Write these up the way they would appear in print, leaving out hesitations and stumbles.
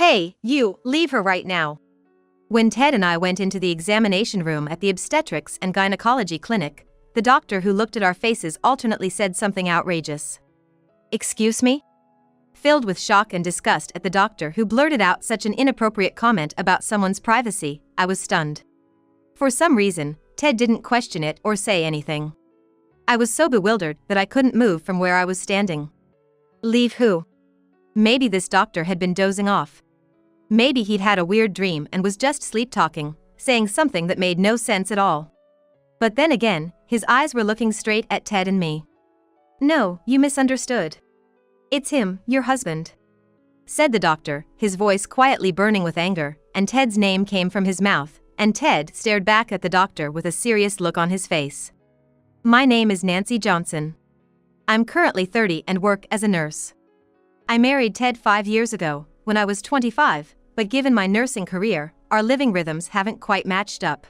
Hey, you, leave her right now. When Ted and I went into the examination room at the obstetrics and gynecology clinic, the doctor who looked at our faces alternately said something outrageous. Excuse me? Filled with shock and disgust at the doctor who blurted out such an inappropriate comment about someone's privacy, I was stunned. For some reason, Ted didn't question it or say anything. I was so bewildered that I couldn't move from where I was standing. Leave who? Maybe this doctor had been dozing off. Maybe he'd had a weird dream and was just sleep-talking, saying something that made no sense at all. But then again, his eyes were looking straight at Ted and me. No, you misunderstood. It's him, your husband, said the doctor, his voice quietly burning with anger, and Ted's name came from his mouth, and Ted stared back at the doctor with a serious look on his face. My name is Nancy Johnson. I'm currently 30 and work as a nurse. I married Ted 5 years ago, when I was 25, but given my nursing career, our living rhythms haven't quite matched up.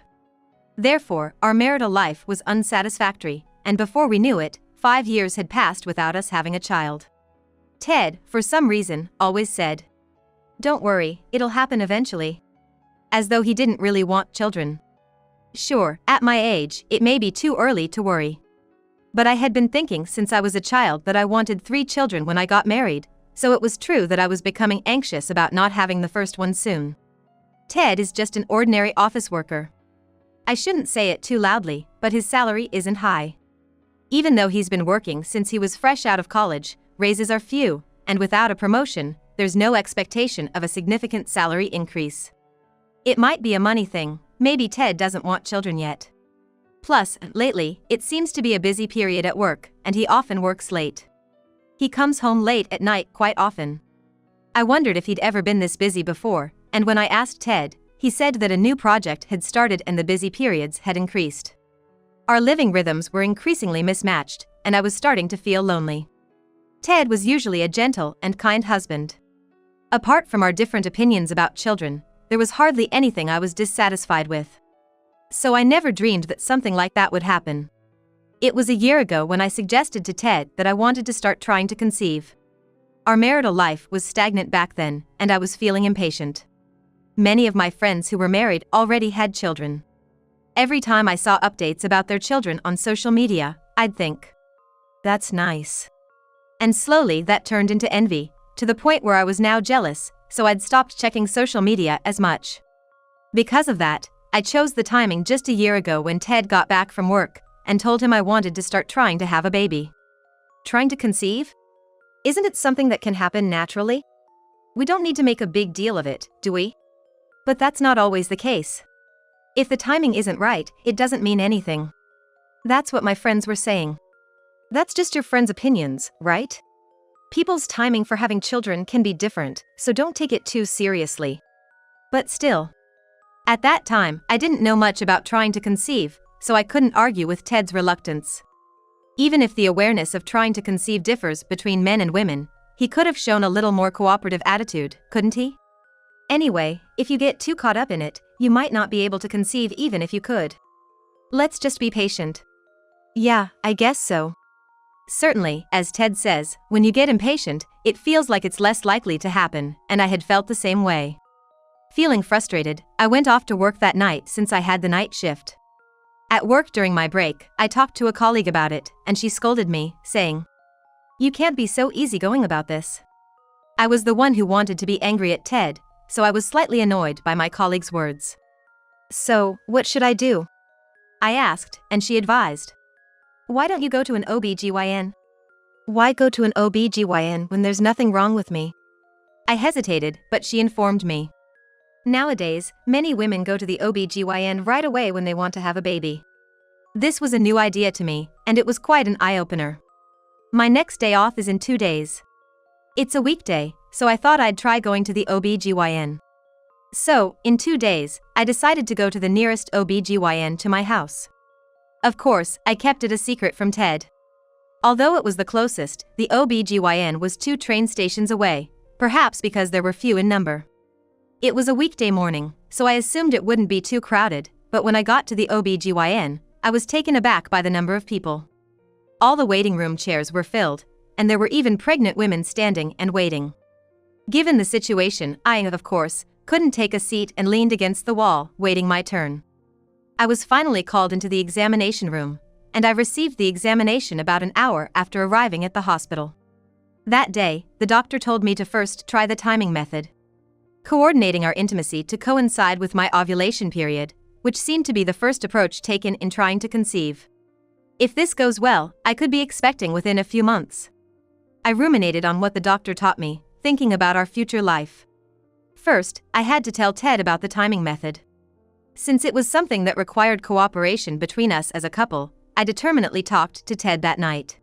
Therefore, our marital life was unsatisfactory, and before we knew it, 5 years had passed without us having a child. Ted, for some reason, always said, "Don't worry, it'll happen eventually." As though he didn't really want children. Sure, at my age, it may be too early to worry. But I had been thinking since I was a child that I wanted 3 children when I got married, so it was true that I was becoming anxious about not having the first one soon. Ted is just an ordinary office worker. I shouldn't say it too loudly, but his salary isn't high. Even though he's been working since he was fresh out of college, raises are few, and without a promotion, there's no expectation of a significant salary increase. It might be a money thing, maybe Ted doesn't want children yet. Plus, lately, it seems to be a busy period at work, and he often works late. He comes home late at night quite often. I wondered if he'd ever been this busy before, and when I asked Ted, he said that a new project had started and the busy periods had increased. Our living rhythms were increasingly mismatched, and I was starting to feel lonely. Ted was usually a gentle and kind husband. Apart from our different opinions about children, there was hardly anything I was dissatisfied with. So I never dreamed that something like that would happen. It was a year ago when I suggested to Ted that I wanted to start trying to conceive. Our marital life was stagnant back then, and I was feeling impatient. Many of my friends who were married already had children. Every time I saw updates about their children on social media, I'd think, "That's nice." And slowly that turned into envy, to the point where I was now jealous, so I'd stopped checking social media as much. Because of that, I chose the timing just a year ago when Ted got back from work, and told him I wanted to start trying to have a baby. Trying to conceive? Isn't it something that can happen naturally? We don't need to make a big deal of it, do we? But that's not always the case. If the timing isn't right, it doesn't mean anything. That's what my friends were saying. That's just your friends' opinions, right? People's timing for having children can be different, so don't take it too seriously. But still. At that time, I didn't know much about trying to conceive, so I couldn't argue with Ted's reluctance. Even if the awareness of trying to conceive differs between men and women, he could have shown a little more cooperative attitude, couldn't he? Anyway, if you get too caught up in it, you might not be able to conceive even if you could. Let's just be patient. Yeah, I guess so. Certainly, as Ted says, when you get impatient, it feels like it's less likely to happen, and I had felt the same way. Feeling frustrated, I went off to work that night since I had the night shift. At work during my break, I talked to a colleague about it, and she scolded me, saying, "You can't be so easygoing about this." I was the one who wanted to be angry at Ted, so I was slightly annoyed by my colleague's words. "So, what should I do?" I asked, and she advised. "Why don't you go to an OB/GYN? "Why go to an OB/GYN when there's nothing wrong with me?" I hesitated, but she informed me. Nowadays, many women go to the OB/GYN right away when they want to have a baby. This was a new idea to me, and it was quite an eye-opener. My next day off is in 2 days. It's a weekday, so I thought I'd try going to the OB/GYN. So, in 2 days, I decided to go to the nearest OB/GYN to my house. Of course, I kept it a secret from Ted. Although it was the closest, the OB/GYN was 2 train stations away, perhaps because there were few in number. It was a weekday morning, so I assumed it wouldn't be too crowded, but when I got to the OB/GYN, I was taken aback by the number of people. All the waiting room chairs were filled, and there were even pregnant women standing and waiting. Given the situation, I, of course, couldn't take a seat and leaned against the wall, waiting my turn. I was finally called into the examination room, and I received the examination about an hour after arriving at the hospital. That day, the doctor told me to first try the timing method, coordinating our intimacy to coincide with my ovulation period, which seemed to be the first approach taken in trying to conceive. If this goes well, I could be expecting within a few months. I ruminated on what the doctor taught me, thinking about our future life. First, I had to tell Ted about the timing method. Since it was something that required cooperation between us as a couple, I determinedly talked to Ted that night.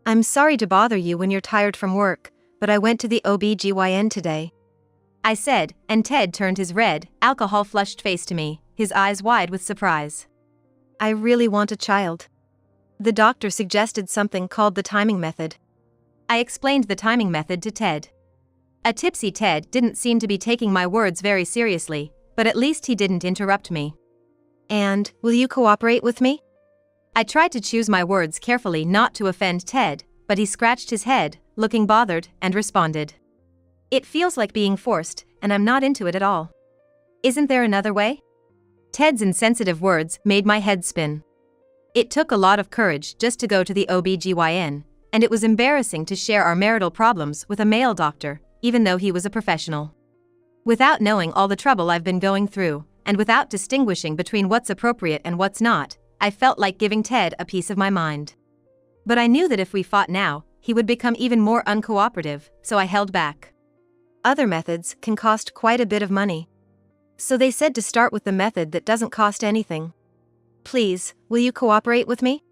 "I'm sorry to bother you when you're tired from work, but I went to the OB/GYN today," I said, and Ted turned his red, alcohol-flushed face to me, his eyes wide with surprise. "I really want a child. The doctor suggested something called the timing method." I explained the timing method to Ted. A tipsy Ted didn't seem to be taking my words very seriously, but at least he didn't interrupt me. "And, will you cooperate with me?" I tried to choose my words carefully not to offend Ted, but he scratched his head, looking bothered, and responded, "It feels like being forced, and I'm not into it at all. Isn't there another way?" Ted's insensitive words made my head spin. It took a lot of courage just to go to the OB/GYN, and it was embarrassing to share our marital problems with a male doctor, even though he was a professional. Without knowing all the trouble I've been going through, and without distinguishing between what's appropriate and what's not, I felt like giving Ted a piece of my mind. But I knew that if we fought now, he would become even more uncooperative, so I held back. Other methods can cost quite a bit of money. So they said to start with the method that doesn't cost anything. "Please, will you cooperate with me?"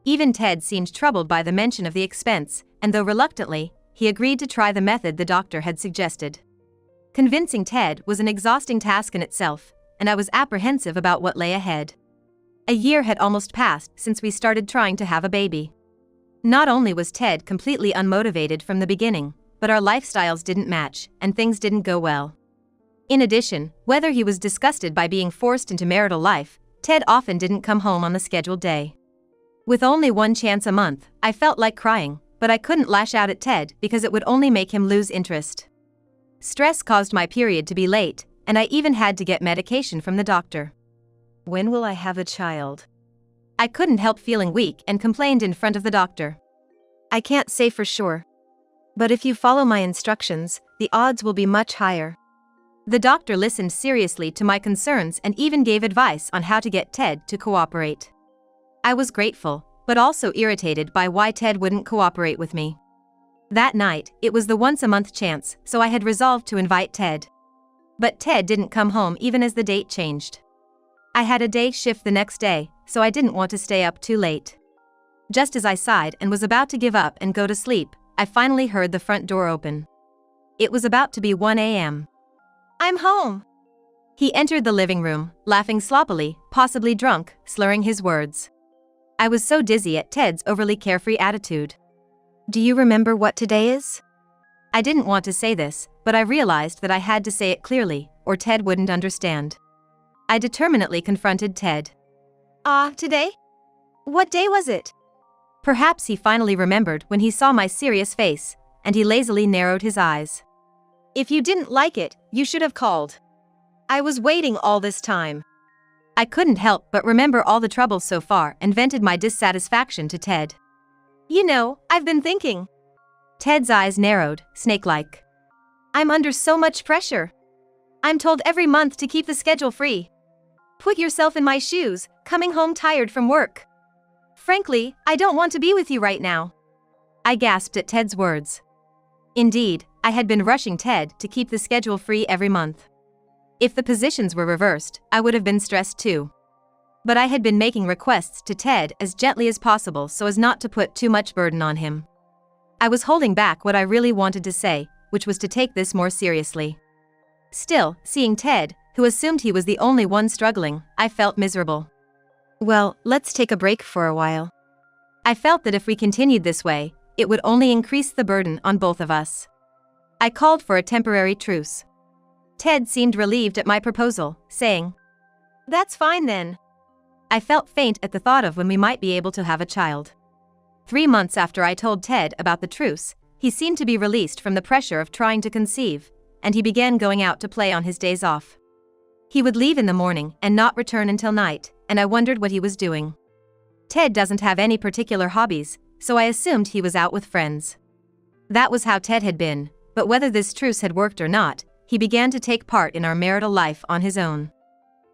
Even Ted seemed troubled by the mention of the expense, and though reluctantly, he agreed to try the method the doctor had suggested. Convincing Ted was an exhausting task in itself, and I was apprehensive about what lay ahead. A year had almost passed since we started trying to have a baby. Not only was Ted completely unmotivated from the beginning, but our lifestyles didn't match, and things didn't go well. In addition, whether he was disgusted by being forced into marital life, Ted often didn't come home on the scheduled day. With only one chance a month, I felt like crying, but I couldn't lash out at Ted because it would only make him lose interest. Stress caused my period to be late, and I even had to get medication from the doctor. "When will I have a child?" I couldn't help feeling weak and complained in front of the doctor. "I can't say for sure. But if you follow my instructions, the odds will be much higher." The doctor listened seriously to my concerns and even gave advice on how to get Ted to cooperate. I was grateful, but also irritated by why Ted wouldn't cooperate with me. That night, it was the once-a-month chance, so I had resolved to invite Ted. But Ted didn't come home even as the date changed. I had a day shift the next day, so I didn't want to stay up too late. Just as I sighed and was about to give up and go to sleep, I finally heard the front door open. It was about to be 1 a.m. "I'm home." He entered the living room, laughing sloppily, possibly drunk, slurring his words. I was so dizzy at Ted's overly carefree attitude. "Do you remember what today is?" I didn't want to say this, but I realized that I had to say it clearly, or Ted wouldn't understand. I determinedly confronted Ted. Today? What day was it?" Perhaps he finally remembered when he saw my serious face, and he lazily narrowed his eyes. "If you didn't like it, you should have called. I was waiting all this time." I couldn't help but remember all the trouble so far and vented my dissatisfaction to Ted. "You know, I've been thinking." Ted's eyes narrowed, snake-like. "I'm under so much pressure. I'm told every month to keep the schedule free. Put yourself in my shoes, coming home tired from work. Frankly, I don't want to be with you right now." I gasped at Ted's words. Indeed, I had been rushing Ted to keep the schedule free every month. If the positions were reversed, I would have been stressed too. But I had been making requests to Ted as gently as possible so as not to put too much burden on him. I was holding back what I really wanted to say, which was to take this more seriously. Still, seeing Ted, who assumed he was the only one struggling, I felt miserable. "Well, let's take a break for a while." I felt that if we continued this way, it would only increase the burden on both of us. I called for a temporary truce. Ted seemed relieved at my proposal, saying, "That's fine then." I felt faint at the thought of when we might be able to have a child. 3 months after I told Ted about the truce, He seemed to be released from the pressure of trying to conceive, and he began going out to play on his days off. He would leave in the morning and not return until night, and I wondered what he was doing. Ted doesn't have any particular hobbies, so I assumed he was out with friends. That was how Ted had been, but whether this truce had worked or not, he began to take part in our marital life on his own.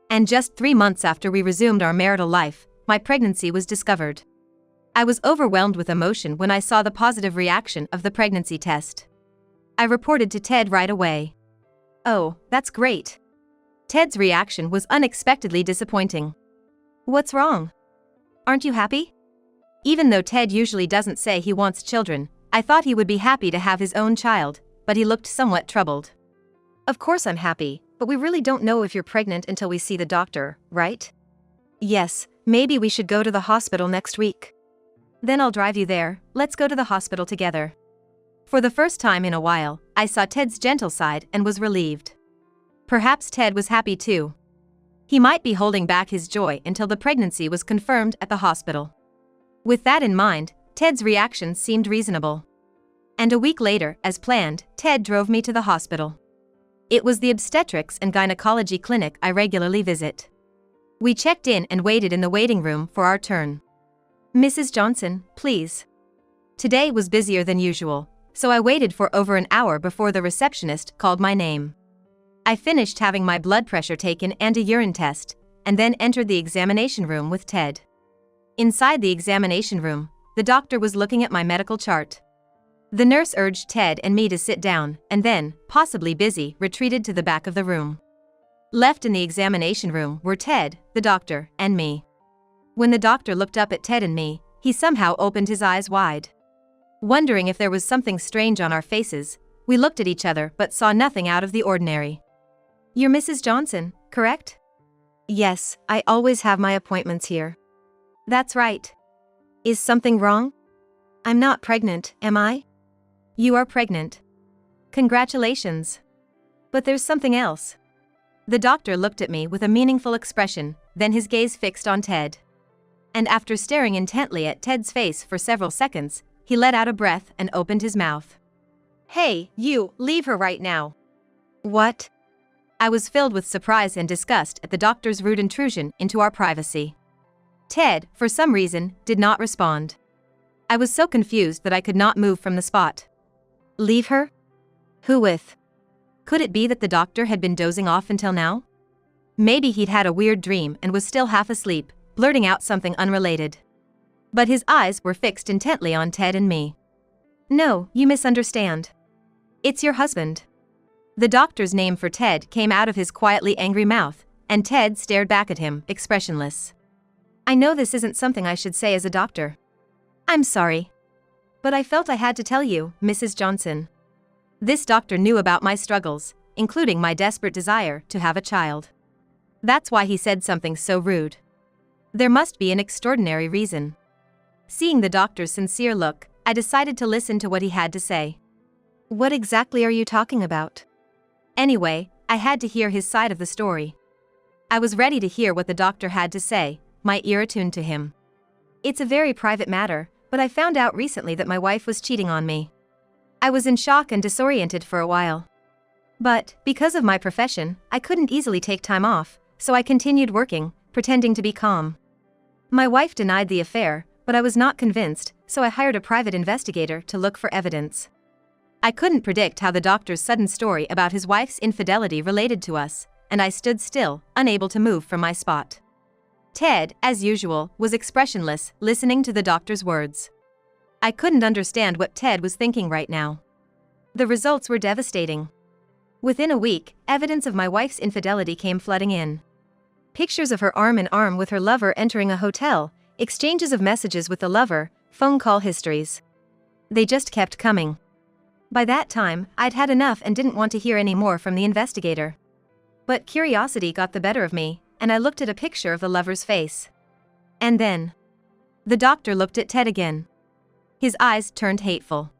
And just 3 months after we resumed our marital life, my pregnancy was discovered. I was overwhelmed with emotion when I saw the positive reaction of the pregnancy test. I reported to Ted right away. "Oh, that's great." Ted's reaction was unexpectedly disappointing. "What's wrong? Aren't you happy?" Even though Ted usually doesn't say he wants children, I thought he would be happy to have his own child, but he looked somewhat troubled. "Of course I'm happy, but we really don't know if you're pregnant until we see the doctor, right?" "Yes, maybe we should go to the hospital next week." "Then I'll drive you there, let's go to the hospital together." For the first time in a while, I saw Ted's gentle side and was relieved. Perhaps Ted was happy too. He might be holding back his joy until the pregnancy was confirmed at the hospital. With that in mind, Ted's reaction seemed reasonable. And a week later, as planned, Ted drove me to the hospital. It was the obstetrics and gynecology clinic I regularly visit. We checked in and waited in the waiting room for our turn. "Mrs. Johnson, please." Today was busier than usual, so I waited for over an hour before the receptionist called my name. I finished having my blood pressure taken and a urine test, and then entered the examination room with Ted. Inside the examination room, the doctor was looking at my medical chart. The nurse urged Ted and me to sit down, and then, possibly busy, retreated to the back of the room. Left in the examination room were Ted, the doctor, and me. When the doctor looked up at Ted and me, he somehow opened his eyes wide. Wondering if there was something strange on our faces, we looked at each other but saw nothing out of the ordinary. "You're Mrs. Johnson, correct?" "Yes, I always have my appointments here." "That's right. Is something wrong?" "I'm not pregnant, am I?" "You are pregnant. Congratulations. But there's something else." The doctor looked at me with a meaningful expression, then his gaze fixed on Ted. And after staring intently at Ted's face for several seconds, he let out a breath and opened his mouth. "Hey, you, leave her right now." "What?" I was filled with surprise and disgust at the doctor's rude intrusion into our privacy. Ted, for some reason, did not respond. I was so confused that I could not move from the spot. "Leave her? Who with?" Could it be that the doctor had been dozing off until now? Maybe he'd had a weird dream and was still half asleep, blurting out something unrelated. But his eyes were fixed intently on Ted and me. "No, you misunderstand. It's your husband." The doctor's name for Ted came out of his quietly angry mouth, and Ted stared back at him, expressionless. "I know this isn't something I should say as a doctor. I'm sorry. But I felt I had to tell you, Mrs. Johnson." This doctor knew about my struggles, including my desperate desire to have a child. That's why he said something so rude. There must be an extraordinary reason. Seeing the doctor's sincere look, I decided to listen to what he had to say. "What exactly are you talking about?" Anyway, I had to hear his side of the story. I was ready to hear what the doctor had to say, my ear attuned to him. "It's a very private matter, but I found out recently that my wife was cheating on me. I was in shock and disoriented for a while. But, because of my profession, I couldn't easily take time off, so I continued working, pretending to be calm. My wife denied the affair, but I was not convinced, so I hired a private investigator to look for evidence." I couldn't predict how the doctor's sudden story about his wife's infidelity related to us, and I stood still, unable to move from my spot. Ted, as usual, was expressionless, listening to the doctor's words. I couldn't understand what Ted was thinking right now. The results were devastating. Within a week, evidence of my wife's infidelity came flooding in. Pictures of her arm in arm with her lover entering a hotel, exchanges of messages with the lover, phone call histories. They just kept coming. By that time, I'd had enough and didn't want to hear any more from the investigator. But curiosity got the better of me, and I looked at a picture of the lover's face. And then, the doctor looked at Ted again. His eyes turned hateful.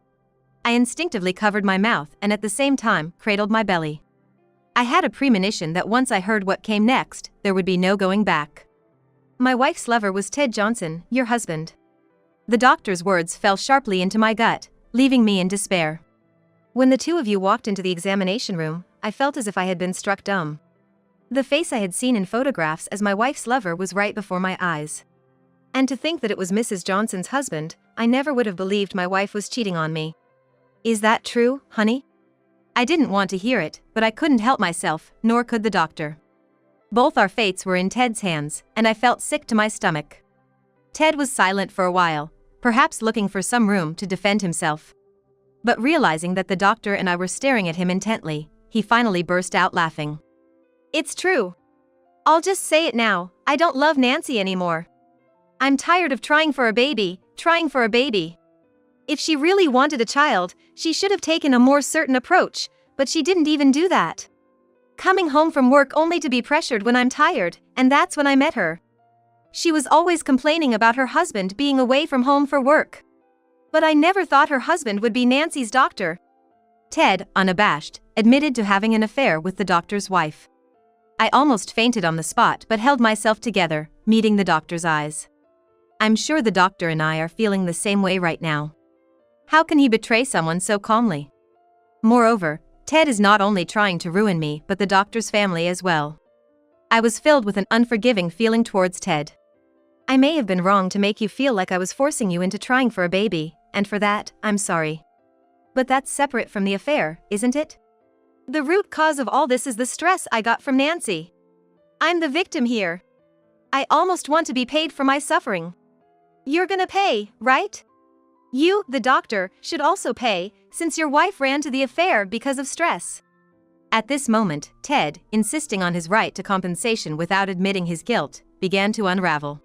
I instinctively covered my mouth and at the same time cradled my belly. I had a premonition that once I heard what came next, there would be no going back. "My wife's lover was Ted Johnson, your husband." The doctor's words fell sharply into my gut, leaving me in despair. When the two of you walked into the examination room, I felt as if I had been struck dumb. The face I had seen in photographs as my wife's lover was right before my eyes. And to think that it was Mrs. Johnson's husband, I never would have believed my wife was cheating on me. Is that true, honey? I didn't want to hear it, but I couldn't help myself, nor could the doctor. Both our fates were in Ted's hands, and I felt sick to my stomach. Ted was silent for a while, perhaps looking for some room to defend himself. But realizing that the doctor and I were staring at him intently, he finally burst out laughing. It's true. I'll just say it now, I don't love Nancy anymore. I'm tired of trying for a baby. If she really wanted a child, she should have taken a more certain approach, but she didn't even do that. Coming home from work only to be pressured when I'm tired, and that's when I met her. She was always complaining about her husband being away from home for work. But I never thought her husband would be Nancy's doctor. Ted, unabashed, admitted to having an affair with the doctor's wife. I almost fainted on the spot but held myself together, meeting the doctor's eyes. I'm sure the doctor and I are feeling the same way right now. How can he betray someone so calmly? Moreover, Ted is not only trying to ruin me but the doctor's family as well. I was filled with an unforgiving feeling towards Ted. I may have been wrong to make you feel like I was forcing you into trying for a baby, and for that, I'm sorry. But that's separate from the affair, isn't it? The root cause of all this is the stress I got from Nancy. I'm the victim here. I almost want to be paid for my suffering. You're gonna pay, right? You, the doctor, should also pay, since your wife ran to the affair because of stress. At this moment, Ted, insisting on his right to compensation without admitting his guilt, began to unravel.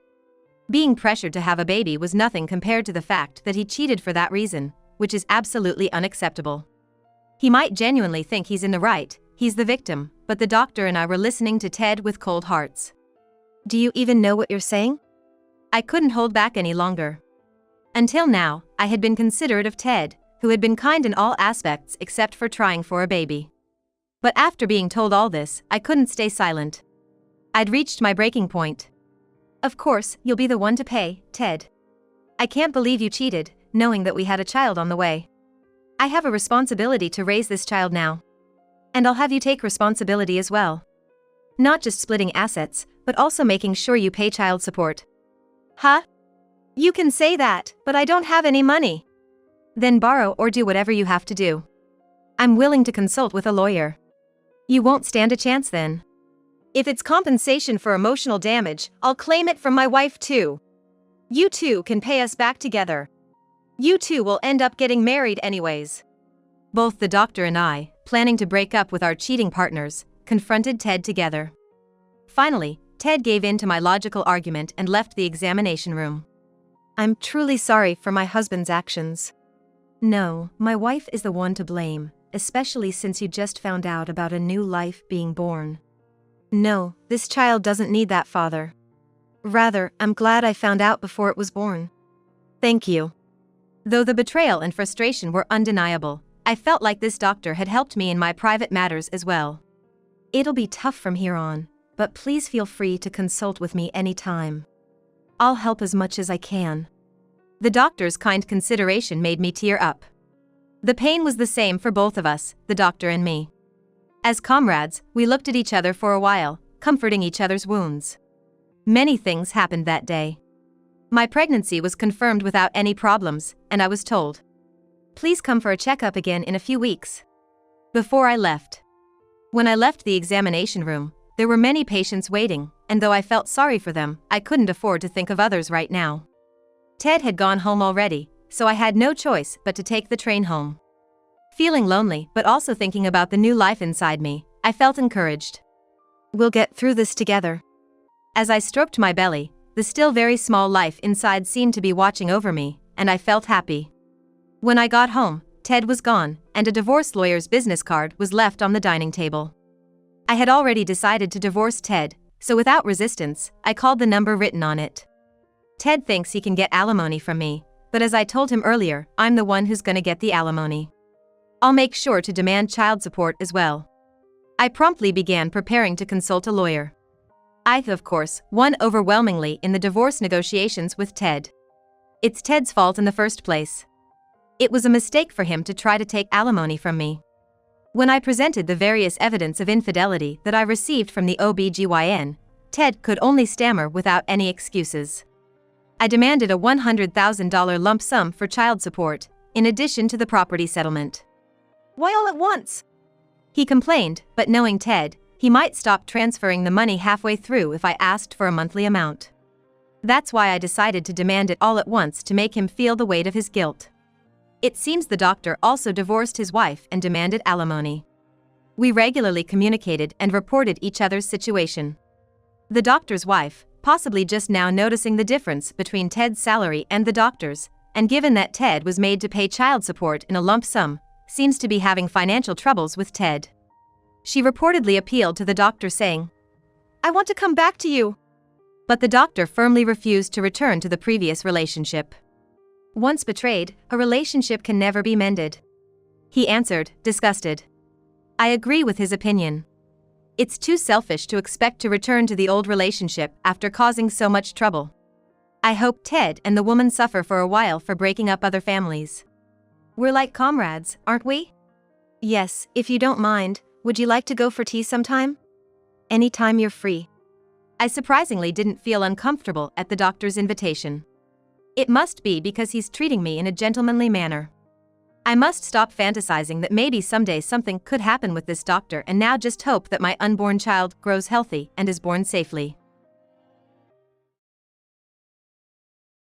Being pressured to have a baby was nothing compared to the fact that he cheated for that reason, which is absolutely unacceptable. He might genuinely think he's in the right, he's the victim, but the doctor and I were listening to Ted with cold hearts. Do you even know what you're saying? I couldn't hold back any longer. Until now, I had been considerate of Ted, who had been kind in all aspects except for trying for a baby. But after being told all this, I couldn't stay silent. I'd reached my breaking point. Of course, you'll be the one to pay, Ted. I can't believe you cheated, knowing that we had a child on the way. I have a responsibility to raise this child now. And I'll have you take responsibility as well. Not just splitting assets, but also making sure you pay child support. Huh? You can say that, but I don't have any money. Then borrow or do whatever you have to do. I'm willing to consult with a lawyer. You won't stand a chance then. If it's compensation for emotional damage, I'll claim it from my wife too. You two can pay us back together. You two will end up getting married anyways. Both the doctor and I, planning to break up with our cheating partners, confronted Ted together. Finally, Ted gave in to my logical argument and left the examination room. I'm truly sorry for my husband's actions. No, my wife is the one to blame, especially since you just found out about a new life being born. No, this child doesn't need that father. Rather, I'm glad I found out before it was born. Thank you. Though the betrayal and frustration were undeniable, I felt like this doctor had helped me in my private matters as well. It'll be tough from here on, but please feel free to consult with me anytime. I'll help as much as I can. The doctor's kind consideration made me tear up. The pain was the same for both of us, the doctor and me. As comrades, we looked at each other for a while, comforting each other's wounds. Many things happened that day. My pregnancy was confirmed without any problems, and I was told, please come for a checkup again in a few weeks. Before I left. When I left the examination room, there were many patients waiting, and though I felt sorry for them, I couldn't afford to think of others right now. Ted had gone home already, so I had no choice but to take the train home. Feeling lonely but also thinking about the new life inside me, I felt encouraged. We'll get through this together. As I stroked my belly, the still very small life inside seemed to be watching over me, and I felt happy. When I got home, Ted was gone, and a divorce lawyer's business card was left on the dining table. I had already decided to divorce Ted, so without resistance, I called the number written on it. Ted thinks he can get alimony from me, but as I told him earlier, I'm the one who's gonna get the alimony. I'll make sure to demand child support as well. I promptly began preparing to consult a lawyer. I, of course, won overwhelmingly in the divorce negotiations with Ted. It's Ted's fault in the first place. It was a mistake for him to try to take alimony from me. When I presented the various evidence of infidelity that I received from the OB/GYN, Ted could only stammer without any excuses. I demanded a $100,000 lump sum for child support, in addition to the property settlement. Why all at once? He complained, but knowing Ted, he might stop transferring the money halfway through if I asked for a monthly amount. That's why I decided to demand it all at once to make him feel the weight of his guilt. It seems the doctor also divorced his wife and demanded alimony. We regularly communicated and reported each other's situation. The doctor's wife, possibly just now noticing the difference between Ted's salary and the doctor's, and given that Ted was made to pay child support in a lump sum, seems to be having financial troubles with Ted. She reportedly appealed to the doctor saying, "I want to come back to you." But the doctor firmly refused to return to the previous relationship. Once betrayed, a relationship can never be mended. He answered, disgusted. I agree with his opinion. It's too selfish to expect to return to the old relationship after causing so much trouble. I hope Ted and the woman suffer for a while for breaking up other families. We're like comrades, aren't we? Yes, if you don't mind, would you like to go for tea sometime? Anytime you're free. I surprisingly didn't feel uncomfortable at the doctor's invitation. It must be because he's treating me in a gentlemanly manner. I must stop fantasizing that maybe someday something could happen with this doctor and now just hope that my unborn child grows healthy and is born safely.